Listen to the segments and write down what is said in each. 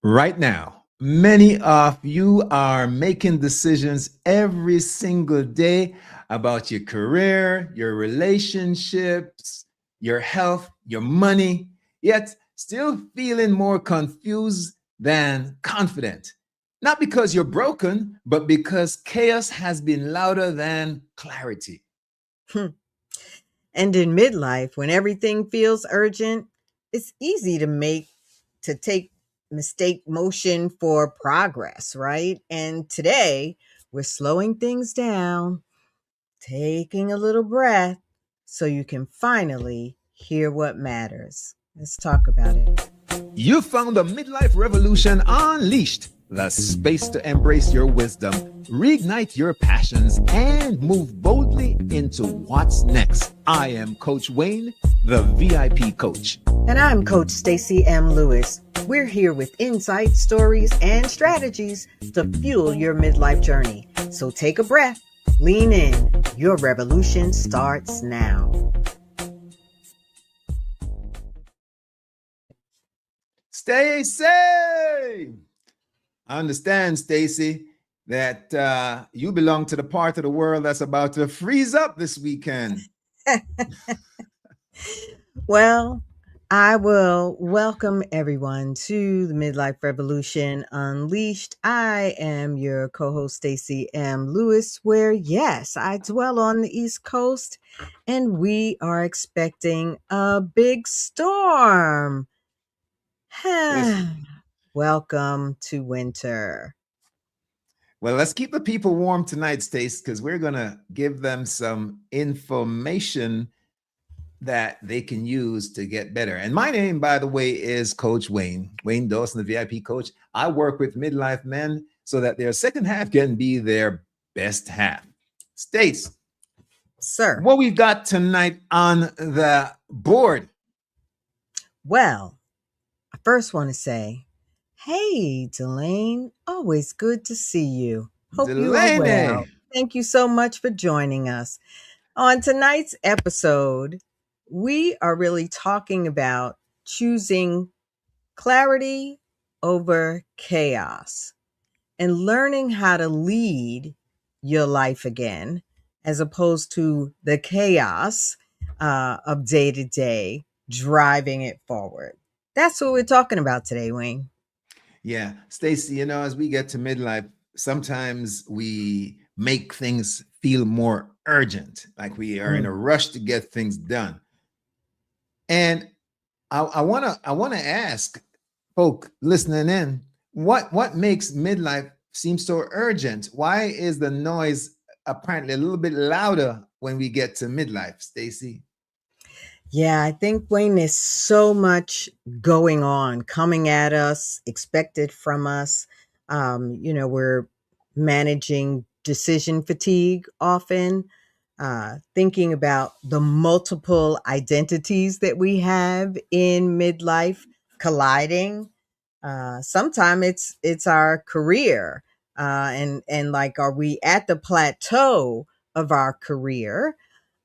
Right now, many of you are making decisions every single day about your career, your relationships, your health, your money, yet still feeling more confused than confident. Not because you're broken, but because chaos has been louder than clarity. Hmm. And in midlife, when everything feels urgent, it's easy to take mistake motion for progress, right? And today, we're slowing things down, taking a little breath so you can finally hear what matters. Let's talk about it. You found the Midlife Revolution Unleashed, the space to embrace your wisdom, reignite your passions, and move boldly into what's next. I am Coach Wayne, the VIP coach. And I'm Coach Stacy M. Lewis. We're here with insights, stories, and strategies to fuel your midlife journey. So take a breath, lean in. Your revolution starts now. Stacy! I understand, Stacy, that you belong to the part of the world that's about to freeze up this weekend. Well, I will welcome everyone to the Midlife Revolution Unleashed. I am your co-host Stacy M. Lewis, where yes, I dwell on the East Coast and we are expecting a big storm. Listen, Welcome to winter. well, let's keep the people warm tonight, Stace, because we're going to give them some information that they can use to get better. And my name, by the way, is Coach Wayne Dawson, the VIP coach. I work with midlife men so that their second half can be their best half. Stace, Sir, what we've got tonight on the board. well, I first want to say, hey, Delane, always good to see you. Hope you are Delaney. well. Thank you so much for joining us. On tonight's episode, we are really talking about choosing clarity over chaos and learning how to lead your life again as opposed to the chaos of day to day driving it forward. That's what we're talking about today, Wayne. Yeah, Stacy, as we get to midlife, sometimes we make things feel more urgent, like we are in a Mm. rush to get things done. And I wanna ask folk listening in, what makes midlife seem so urgent? Why is the noise apparently a little bit louder when we get to midlife, Stacy? Yeah, I think, Wayne, there's so much going on, coming at us, expected from us. We're managing decision fatigue often, thinking about the multiple identities that we have in midlife colliding. Sometimes it's our career, and like, are we at the plateau of our career?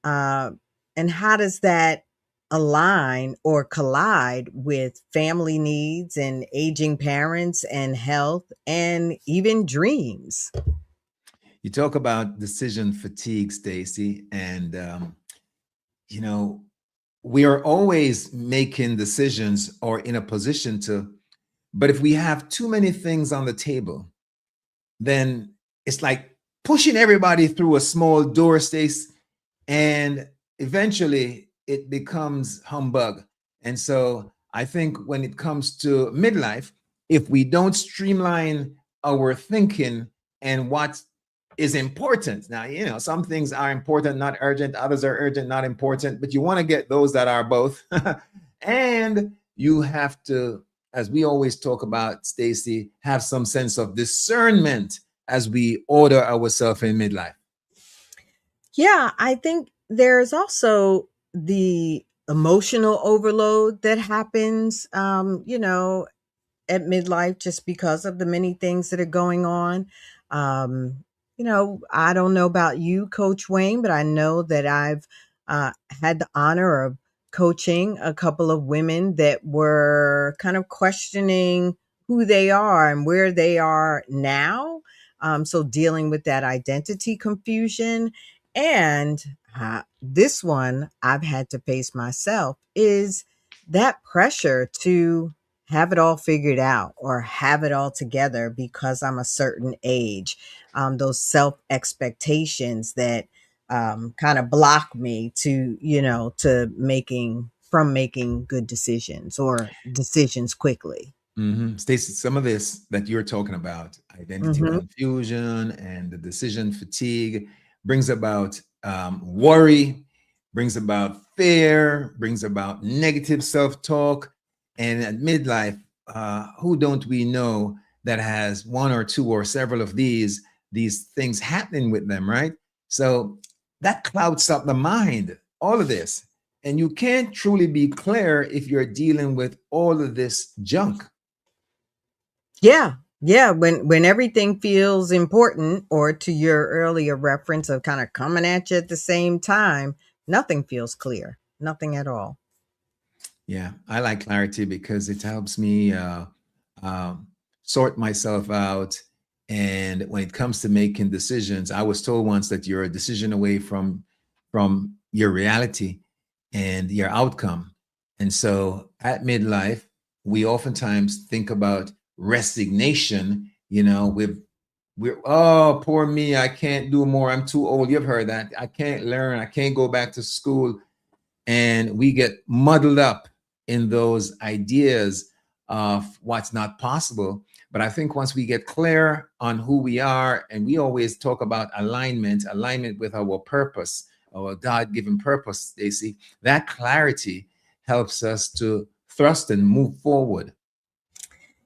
Uh, and how does that align or collide with family needs and aging parents and health and even dreams? You talk about decision fatigue, Stacy, and you know, we are always making decisions or in a position to, but if we have too many things on the table, then it's like pushing everybody through a small door, Stace, and eventually it becomes humbug. And so I think when it comes to midlife, if we don't streamline our thinking and what is important, now, some things are important, not urgent, others are urgent, not important, but you want to get those that are both. And you have to, as we always talk about, Stacy, have some sense of discernment as we order ourselves in midlife. Yeah, I think there's also the emotional overload that happens, at midlife just because of the many things that are going on. I don't know about you, Coach Wayne, but I know that I've had the honor of coaching a couple of women that were kind of questioning who they are and where they are now. So dealing with that identity confusion. And this one I've had to face myself is that pressure to have it all figured out or have it all together because I'm a certain age. Those self expectations that kind of block me to, to making good decisions or decisions quickly. Stacey, some of this that you're talking about, identity Hmm. confusion and the decision fatigue, brings about worry, brings about fear, brings about negative self talk. And at midlife, who don't we know that has one or two or several of these things happening with them, right? So that clouds up the mind, all of this. And you can't truly be clear if you're dealing with all of this junk. Yeah. Yeah. When everything feels important, or to your earlier reference of kind of coming at you at the same time, nothing feels clear. Nothing at all. Yeah, I like clarity because it helps me um, sort myself out. And when it comes to making decisions, I was told once that you're a decision away from your reality and your outcome. And so at midlife, we oftentimes think about resignation. We're, oh, poor me, I can't do more. I'm too old. You've heard that. I can't learn. I can't go back to school, and we get muddled up in those ideas of what's not possible. But I think once we get clear on who we are, and we always talk about alignment with our purpose, our God-given purpose, Stacy, that clarity helps us to thrust and move forward.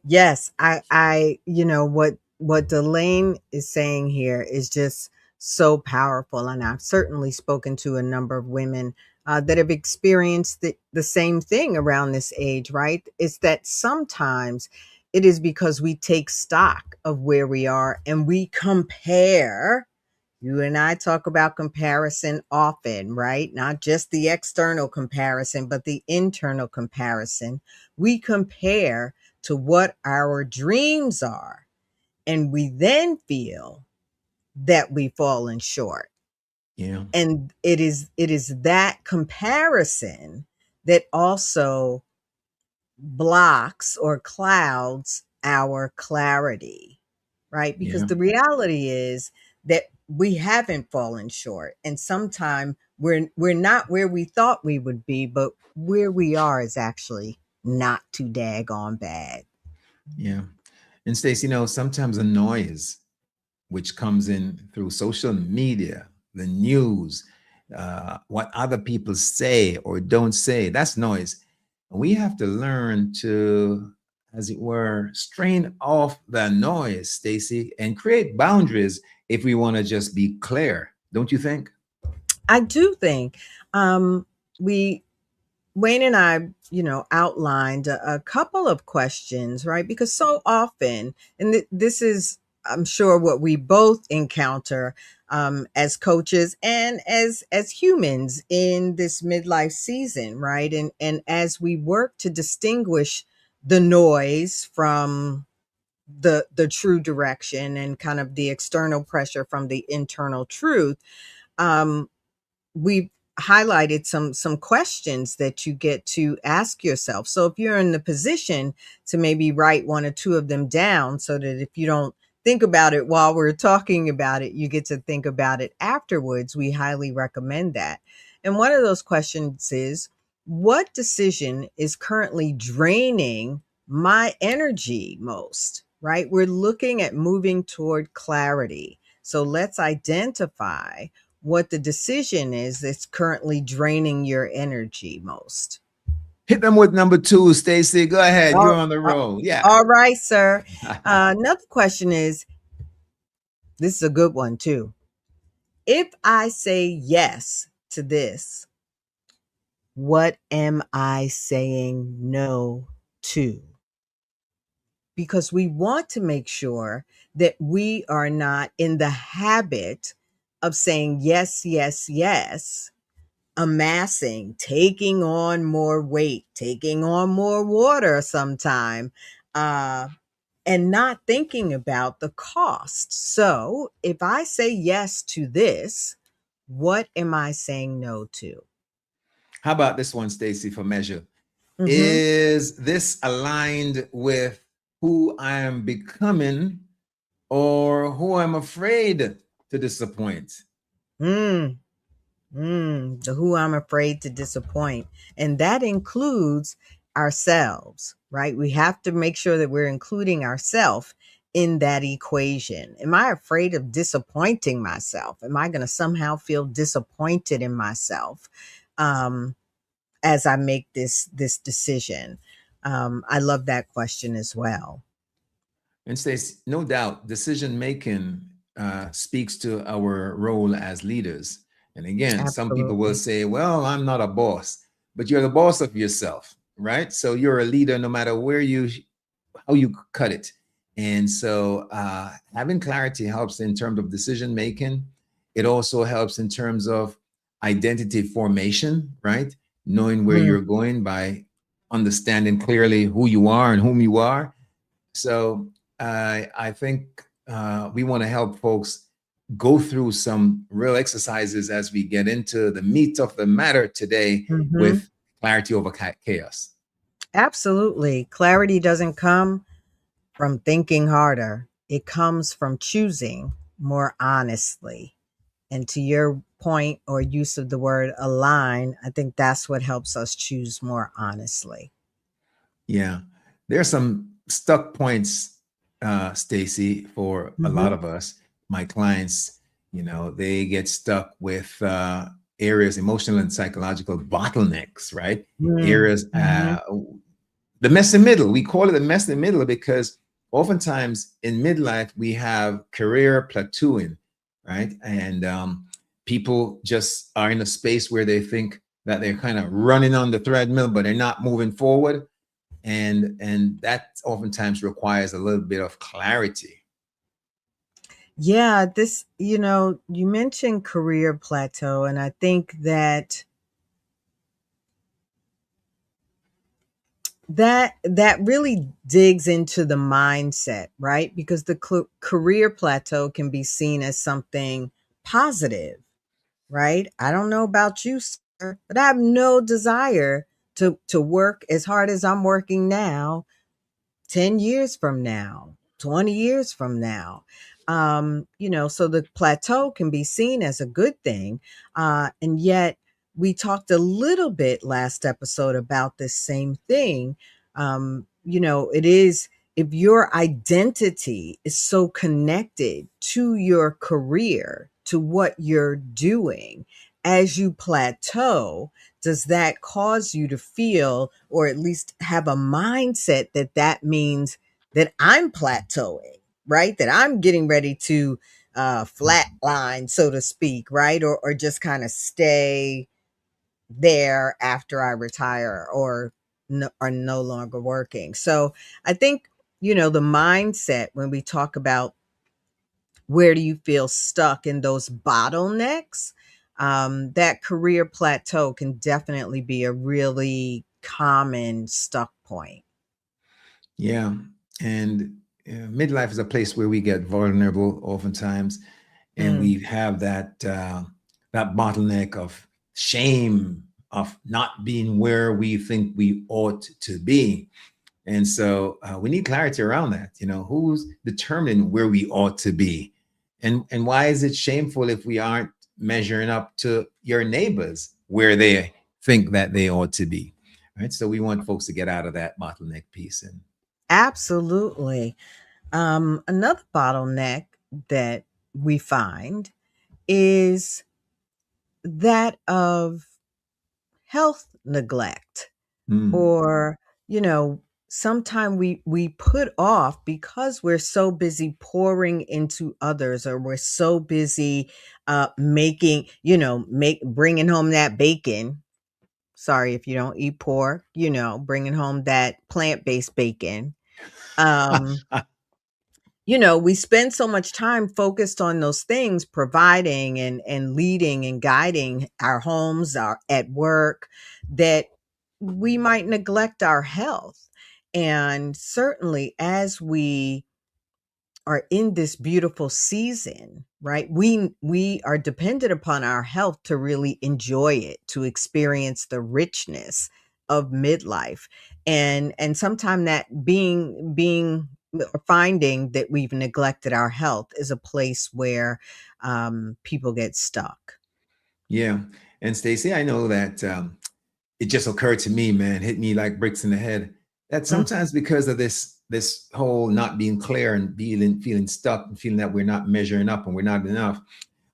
Yes, what Delane is saying here is just so powerful, and I've certainly spoken to a number of women that have experienced the same thing around this age. Right? It's that sometimes it is because we take stock of where we are and we compare. You and I talk about comparison often, right? Not just the external comparison, but the internal comparison. We compare to what our dreams are, and we then feel that we've fallen short. Yeah, And it is that comparison that also blocks or clouds our clarity, right? Because yeah, the reality is that we haven't fallen short, and sometimes we're not where we thought we would be, but where we are is actually not too daggone bad. yeah. And Stacey, sometimes a noise which comes in through social media, the news, what other people say or don't say. That's noise. And we have to learn to, as it were, strain off the noise, Stacy, and create boundaries if we want to just be clear. Don't you think? I do think we Wayne and I, outlined a couple of questions, right? Because so often, and this is, I'm sure, what we both encounter as coaches and as humans in this midlife season, right? And as we work to distinguish the noise from the true direction, and kind of the external pressure from the internal truth, um, we've highlighted some questions that you get to ask yourself. So if you're in the position to maybe write one or two of them down, so that if you don't think about it while we're talking about it, you get to think about it afterwards, we highly recommend that. And one of those questions is, what decision is currently draining my energy most? Right? We're looking at moving toward clarity. So let's identify what the decision is that's currently draining your energy most. Hit them with number two, Stacy. Go ahead. You're All, on the all roll. Yeah. all right, sir. Another question is, this is a good one too. If I say yes to this, what am I saying no to? Because we want to make sure that we are not in the habit of saying yes, yes, yes, amassing, taking on more weight, taking on more water sometime, and not thinking about the cost. So if I say yes to this, what am I saying no to? How about this one, Stacy, for measure? Mm-hmm. Is this aligned with who I am becoming or who I'm afraid to disappoint? Mm. The who I'm afraid to disappoint. And that includes ourselves, right? We have to make sure that we're including ourselves in that equation. Am I afraid of disappointing myself? Am I going to somehow feel disappointed in myself um, as I make this decision? I love that question as well. And says, no doubt, decision making speaks to our role as leaders. And again, some people will Absolutely. say, well, I'm not a boss, but you're the boss of yourself, right? So you're a leader no matter how you cut it. And so having clarity helps in terms of decision making. It also helps in terms of identity formation, right? Knowing where Mm, you're going by understanding clearly who you are and whom you are. So I think we want to help folks go through some real exercises as we get into the meat of the matter today mhm. with clarity over chaos. Absolutely. Clarity doesn't come from thinking harder. It comes from choosing more honestly. And to your point or use of the word align, I think that's what helps us choose more honestly. Yeah, there are some stuck points, Stacy, for a lot Hmm. of us. My clients, they get stuck with areas, emotional and psychological bottlenecks, right? Areas, Mm-hmm. the mess in the middle. We call it the mess in the middle because oftentimes in midlife we have career plateauing, right? And people just are in a space where they think that they're kind of running on the treadmill, but they're not moving forward, and that oftentimes requires a little bit of clarity. Yeah, you mentioned career plateau, and I think that really digs into the mindset, right? Because the career plateau can be seen as something positive, right? I don't know about you, sir, but I have no desire to work as hard as I'm working now 10 years from now, 20 years from now. So the plateau can be seen as a good thing. And yet, we talked a little bit last episode about this same thing. It is if your identity is so connected to your career, to what you're doing, as you plateau, does that cause you to feel or at least have a mindset that that means that I'm plateauing, right? That I'm getting ready to flatline, so to speak, right? Or just kind of stay there after I retire or are no longer working. So I think, the mindset when we talk about where do you feel stuck in those bottlenecks, that career plateau can definitely be a really common stuck point. Yeah, and midlife is a place where we get vulnerable oftentimes, and Mm, we have that bottleneck of shame of not being where we think we ought to be. And so we need clarity around that. Who's determining where we ought to be, and why is it shameful if we aren't measuring up to your neighbors where they think that they ought to be, right? So we want folks to get out of that bottleneck piece. And absolutely. Another bottleneck that we find is that of health neglect, mm, or you know sometime we put off because we're so busy pouring into others, or we're so busy making make bringing home that bacon. Sorry if you don't eat pork, bringing home that plant-based bacon. um we spend so much time focused on those things, providing and leading and guiding our homes, our at work, that we might neglect our health. And certainly as we are in this beautiful season, right? We are dependent upon our health to really enjoy it, to experience the richness of midlife. And sometimes that being finding that we've neglected our health is a place where people get stuck. Yeah. And Stacy, I know that it just occurred to me, man, hit me like bricks in the head, that Mm, sometimes because of this whole not being clear and feeling stuck and feeling that we're not measuring up and we're not enough,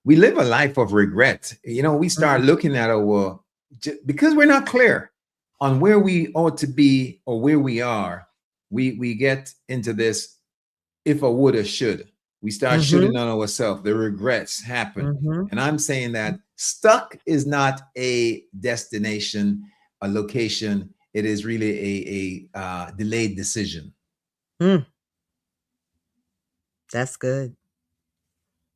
we live a life of regret. We start mhm, looking at our because we're not clear on where we ought to be or where we are. We get into this if I woulda, should. We start shooting mhm, on ourselves. The regrets happen. mhm. And I'm saying that stuck is not a destination, a location. It is really a delayed decision. Mm, that's good.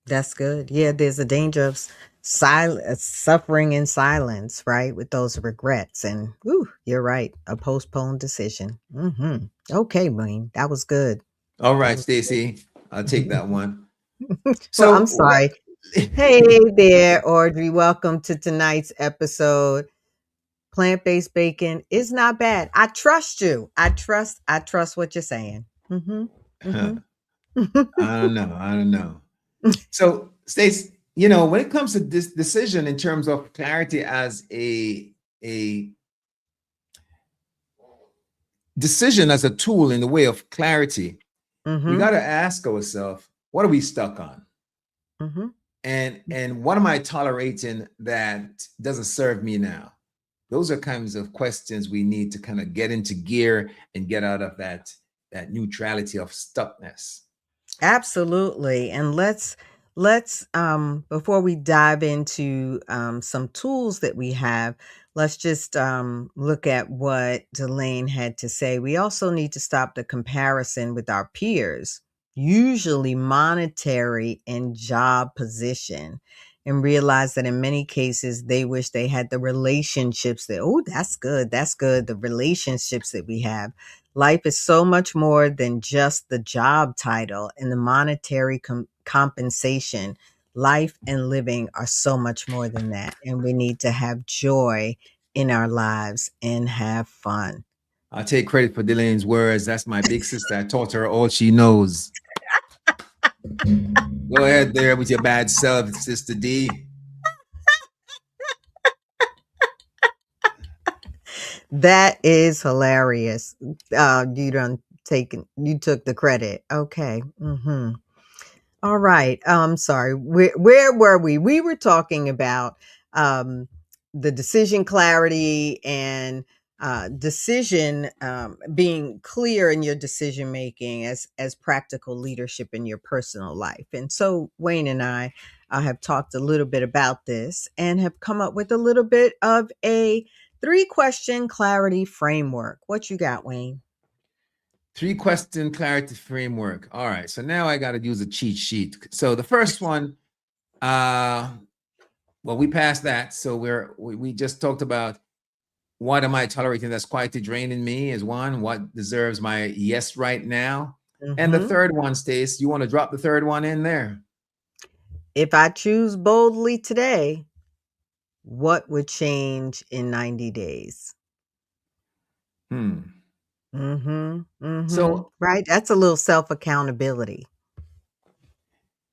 That's good. Yeah, there's a danger of suffering in silence, right? With those regrets. And whew, you're right. A postponed decision. Okay, Wayne. That was good. All That right, was Stacy, I'll take good. that one. Well, So I'm what? sorry. Hey there, Audrey. Welcome to tonight's episode. Plant-based bacon is not bad. I trust you. I trust what you're saying. I Mm-hmm. don't know. I don't know. So, Stace, when it comes to this decision in terms of clarity as a decision as a tool in the way of clarity, we Mm-hmm. got to ask ourselves, what are we stuck on? Mm-hmm. And what am I tolerating that doesn't serve me now? Those are kinds of questions we need to kind of get into gear and get out of that neutrality of stuckness. Absolutely. And let's before we dive into some tools that we have, let's just look at what Delane had to say. We also need to stop the comparison with our peers, usually monetary and job position, and realize that in many cases they wish they had the relationships that, oh, that's good. That's good. The relationships that we have. Life is so much more than just the job title and the monetary compensation. Life and living are so much more than that. And we need to have joy in our lives and have fun. I'll take credit for Delaine's words. That's my big sister. I taught her all she knows. Go ahead there with your bad self, Sister D. That is hilarious. You took the credit. Okay. All right. Sorry. Where were we? We were talking about um, the decision clarity and decision being clear in your decision making as practical leadership in your personal life. And so Wayne and I have talked a little bit about this and have come up with a little bit of a 3-question clarity framework. What you got, Wayne? 3-question clarity framework. All right. So now I got to use a cheat sheet. So the first one, well, we passed that. So we just talked about what am I tolerating that's quietly draining me is one. What deserves my yes right now? And the hmm third one, Stace, you want to drop the third one in there? If I choose boldly today, what would change in 90 days? Hmm. So Right? That's a little self-accountability.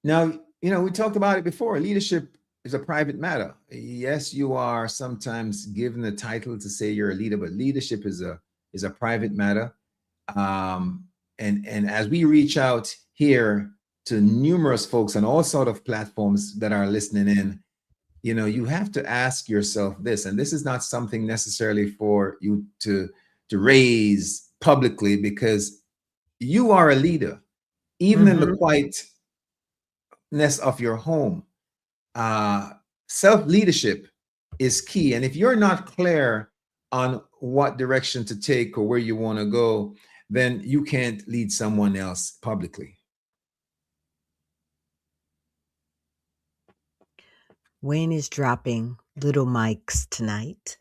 now, we talked about it before. Leadership is a private matter. Yes, you are sometimes given the title to say you're a leader, but leadership is a private matter. Um, and as we reach out here to numerous folks on all sort of platforms that are listening in, you have to ask yourself this, and this is not something necessarily for you to raise publicly because you are a leader, even in the Mhm. quietness of your home. uh, Self leadership is key. And if you're not clear on what direction to take or where you want to go, then you can't lead someone else publicly. Wayne is dropping little mics tonight.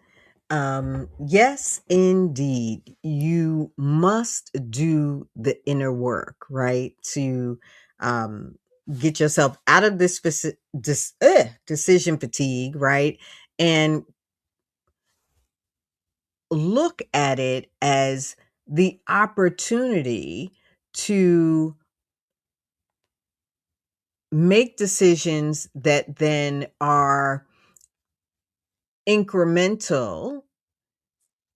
Yes, indeed. You must do the inner work, right? To um, get yourself out of this decision fatigue, right? And look at it as the opportunity to make decisions that then are incremental,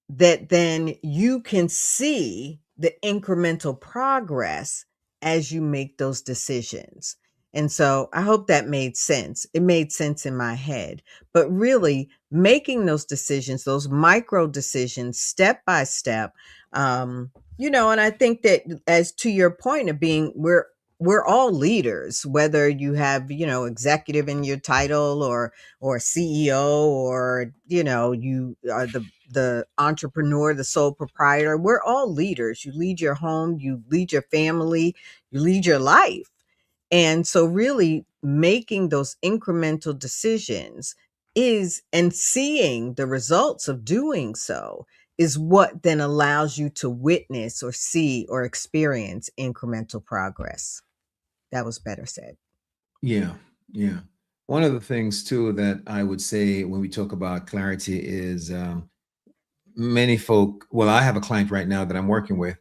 that then you can see the incremental progress as you make those decisions. And so I hope that made sense. It made sense in my head. But really, making those decisions, those micro decisions, step by step, and I think that, as to your point of being, we're all leaders, whether you have, executive in your title, or CEO, or you are the entrepreneur, the sole proprietor. We're all leaders. You lead your home, you lead your family, you lead your life. And so really making those incremental decisions is, and seeing the results of doing so, is what then allows you to witness or see or experience incremental progress. That was better said. Yeah, yeah. One of the things too that I would say when we talk about clarity is many folk. Well, I have a client right now that I'm working with,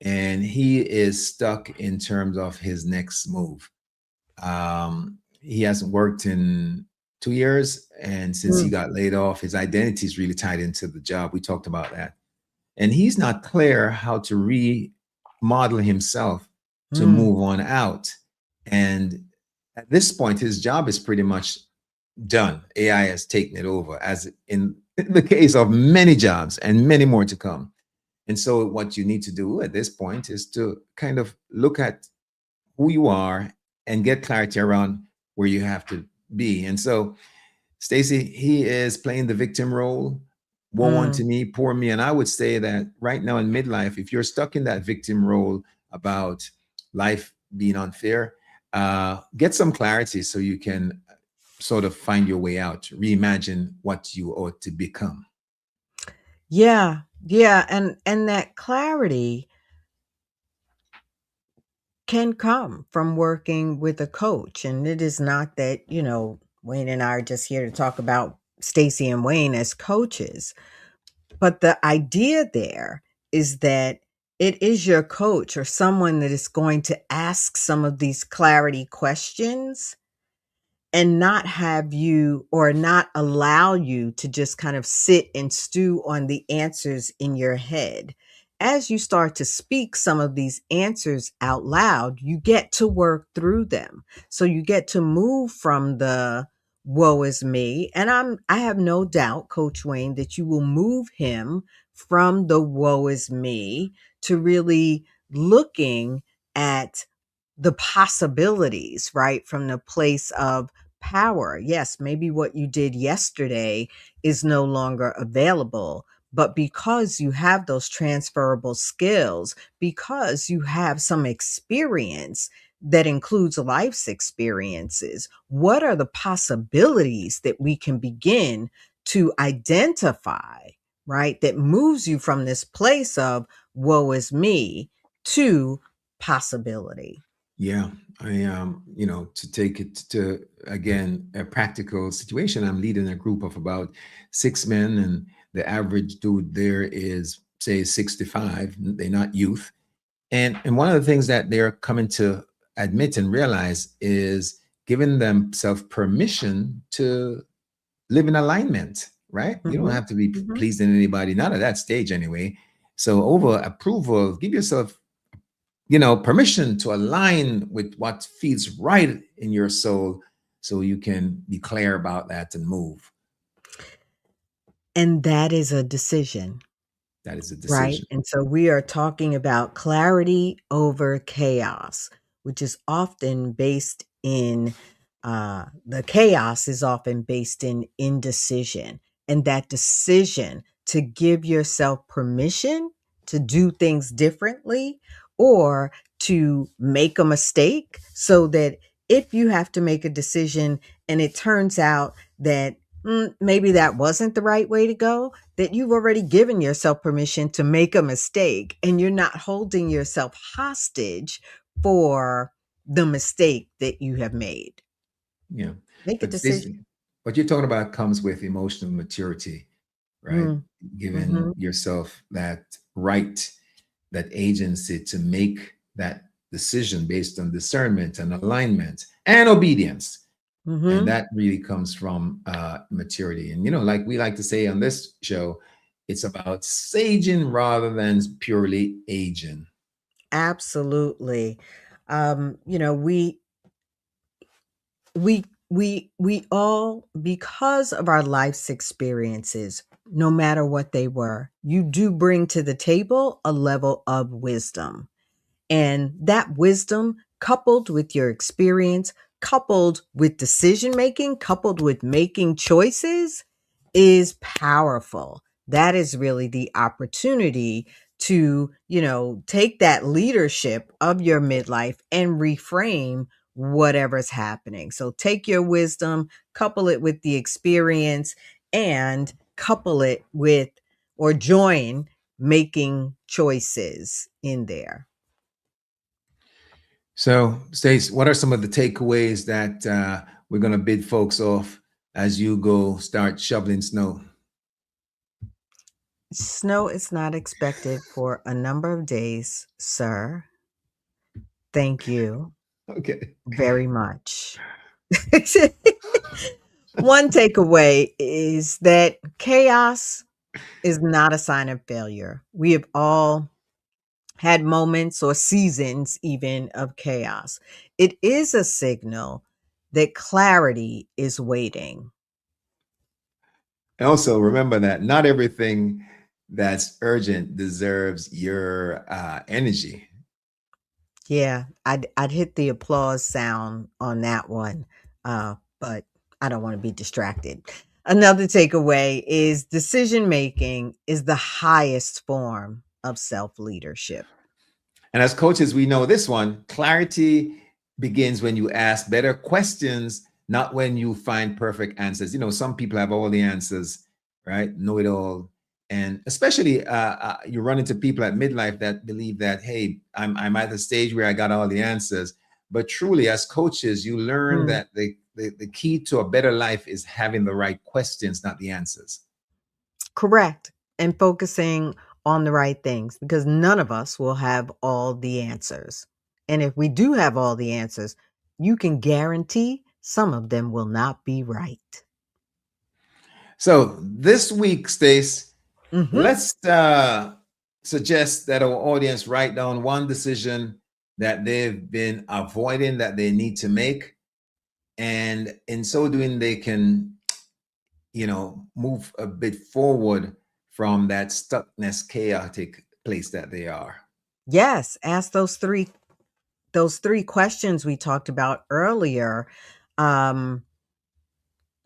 and he is stuck in terms of his next move. He hasn't worked in 2 years, and since he Mm, got laid off, his identity is really tied into the job. We talked about that, and he's not clear how to remodel himself to mm. move on out. And at this point, his job is pretty much done. AI has taken it over, as in the case of many jobs and many more to come. And so, what you need to do at this point is to kind of look at who you are and get clarity around where you have to be. And so, Stacy, he is playing the victim role. Woe Mm. unto me, poor me. And I would say that right now in midlife, if you're stuck in that victim role about life being unfair, get some clarity so you can sort of find your way out, reimagine what you ought to become. Yeah, yeah, and that clarity can come from working with a coach. And it is not that, Wayne and I are just here to talk about Stacy and Wayne as coaches, but the idea there is that it is your coach or someone that is going to ask some of these clarity questions, and not have you, or not allow you to just kind of sit and stew on the answers in your head. As you start to speak some of these answers out loud, you get to work through them. So you get to move from the woe is me. And I have no doubt, Coach Wayne, that you will move him from the woe is me to really looking at the possibilities, right? From the place of power. Yes, maybe what you did yesterday is no longer available, but because you have those transferable skills, because you have some experience that includes life's experiences, what are the possibilities that we can begin to identify, right? That moves you from this place of woe is me to possibility. Yeah, to take it to again a practical situation. I'm leading a group of about 6 men, and the average dude there is say 65. They're not youth, and one of the things that they're coming to admit and realize is giving themselves permission to live in alignment. Right? You don't Mhm, have to be mhm. pleasing anybody, not at that stage anyway. So over approval, give yourself permission to align with what feels right in your soul so you can be clear about that and move. And that is a decision. That is a Right? decision. And so we are talking about clarity over chaos, which is often based in the chaos is often based in indecision. And that decision to give yourself permission to do things differently, or to make a mistake, so that if you have to make a decision and it turns out that maybe that wasn't the right way to go, that you've already given yourself permission to make a mistake and you're not holding yourself hostage for the mistake that you have made. Yeah. Make a But decision. Stacey, what you're talking about comes with emotional maturity, right? Mm, Giving mhm, yourself that right, that agency to make that decision based on discernment and alignment and obedience. And mhm. that really comes from maturity. And, like we like to say on this show, it's about saging rather than purely aging. Absolutely. We all, because of our life's experiences, no matter what they were, you do bring to the table a level of wisdom. And that wisdom, coupled with your experience, coupled with decision making, coupled with making choices, is powerful. That is really the opportunity to, take that leadership of your midlife and reframe whatever's happening. So take your wisdom, couple it with the experience, and couple it with or join making choices in there. So, Stace, what are some of the takeaways that we're going to bid folks off as you go start shoveling snow? Snow is not expected for a number of days, sir. Thank you Okay. very much. One takeaway is that chaos is not a sign of failure. We have all had moments or seasons, even of chaos. It is a signal that clarity is waiting. And also remember that not everything that's urgent deserves your energy. Yeah, I'd hit the applause sound on that one, but I don't want to be distracted. Another takeaway is decision making is the highest form of self leadership. And as coaches, we know this one: clarity begins when you ask better questions, not when you find perfect answers. Some people have all the answers, right? Know it all. And especially you run into people at midlife that believe that, hey, I'm at the stage where I got all the answers. But truly, as coaches, you learn Mm, that the key to a better life is having the right questions, not the answers. correct. And focusing on the right things because none of us will have all the answers. And if we do have all the answers, you can guarantee some of them will not be right. So this week, Stace, Hmm. let's suggest that our audience write down one decision that they've been avoiding that they need to make. And in so doing, they can, move a bit forward from that stuckness, chaotic place that they are. Yes, ask those three questions we talked about earlier, um,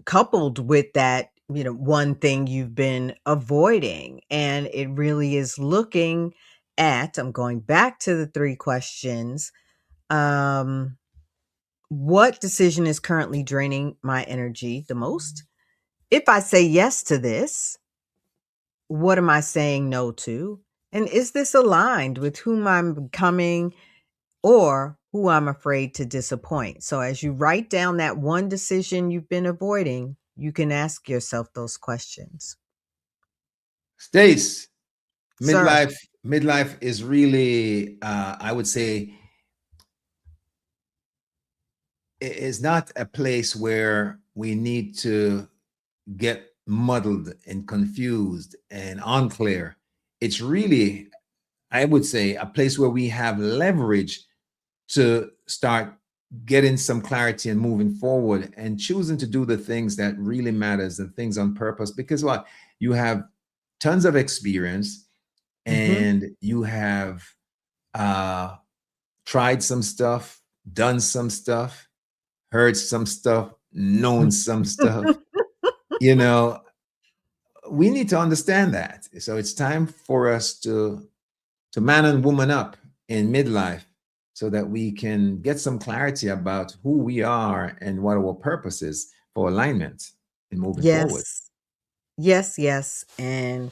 coupled with that, one thing you've been avoiding. And it really is looking at, I'm going back to the three questions. Um, what decision is currently draining my energy the most? If I say yes to this, what am I saying no to? And is this aligned with whom I'm becoming or who I'm afraid to disappoint? So, as you write down that one decision you've been avoiding, you can ask yourself those questions. Stace, Sir. midlife is really, I would say, is not a place where we need to get muddled and confused and unclear. It's really, I would say, a place where we have leverage to start getting some clarity and moving forward and choosing to do the things that really matters, the things on purpose. Because what, you have tons of experience Hmm. and you have uh, tried some stuff, done some stuff, heard some stuff, known some stuff. You know, we need to understand that. So it's time for us to man and woman up in midlife so that we can get some clarity about who we are and what our purpose is for alignment. in moving forward. Yes. Yes, yes, and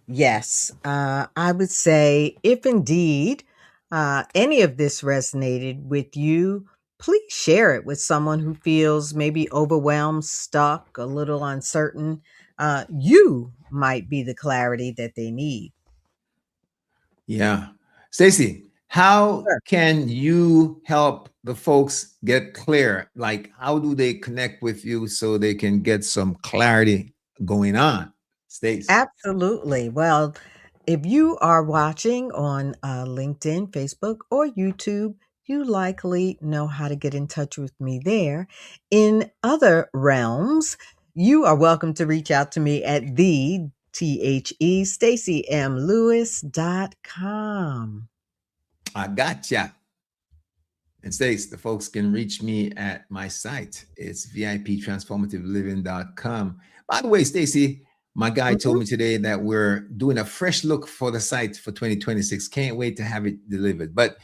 yes. I would say if indeed any of this resonated with you, please share it with someone who feels maybe overwhelmed, stuck, a little uncertain. You might be the clarity that they need. Yeah. Stacy, how Sure. can you help the folks get clear? Like, how do they connect with you so they can get some clarity going on? Stace. Absolutely. Well, if you are watching on LinkedIn, Facebook, or YouTube, you likely know how to get in touch with me there. In other realms, you are welcome to reach out to me at TheStaceyMLewis.com. I gotcha. And Stace, the folks can reach me at my site. It's VIPtransformativeliving.com. By the way, Stacy, my guy told Mhm. me today that we're doing a fresh look for the site for 2026. Can't wait to have it delivered. But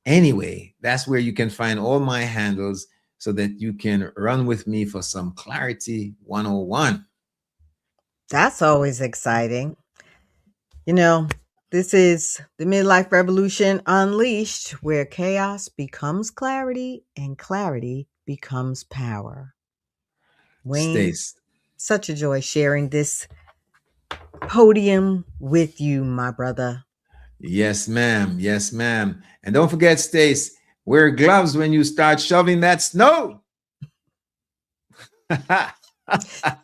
anyway, that's where you can find all my handles so that you can run with me for some clarity 101. That's always exciting. You know, this is the Midlife Revolution Unleashed, where chaos becomes clarity and clarity becomes power. Wayne, Stace. such a joy sharing this podium with you, my brother. Yes, ma'am. Yes, ma'am. And don't forget, Stace, wear gloves when you start shoveling that snow.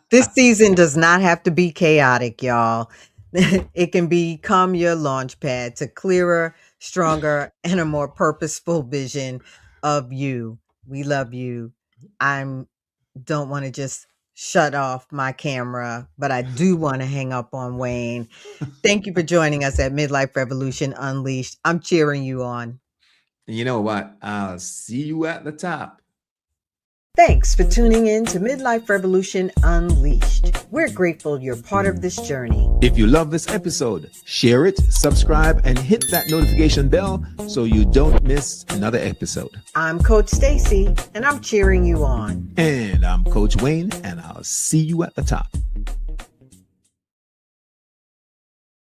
This season does not have to be chaotic, y'all. It can become your launch pad to clearer, stronger, and a more purposeful vision of you. We love you. I'm don't want to just shut off my camera, but I do want to hang up on Wayne. Thank you for joining us at Midlife Revolution Unleashed. I'm cheering you on. You know what? I'll see you at the top. Thanks for tuning in to Midlife Revolution Unleashed. We're grateful you're part of this journey. If you love this episode, share it, subscribe, and hit that notification bell so you don't miss another episode. I'm Coach Stacy, and I'm cheering you on. And I'm Coach Wayne, and I'll see you at the top.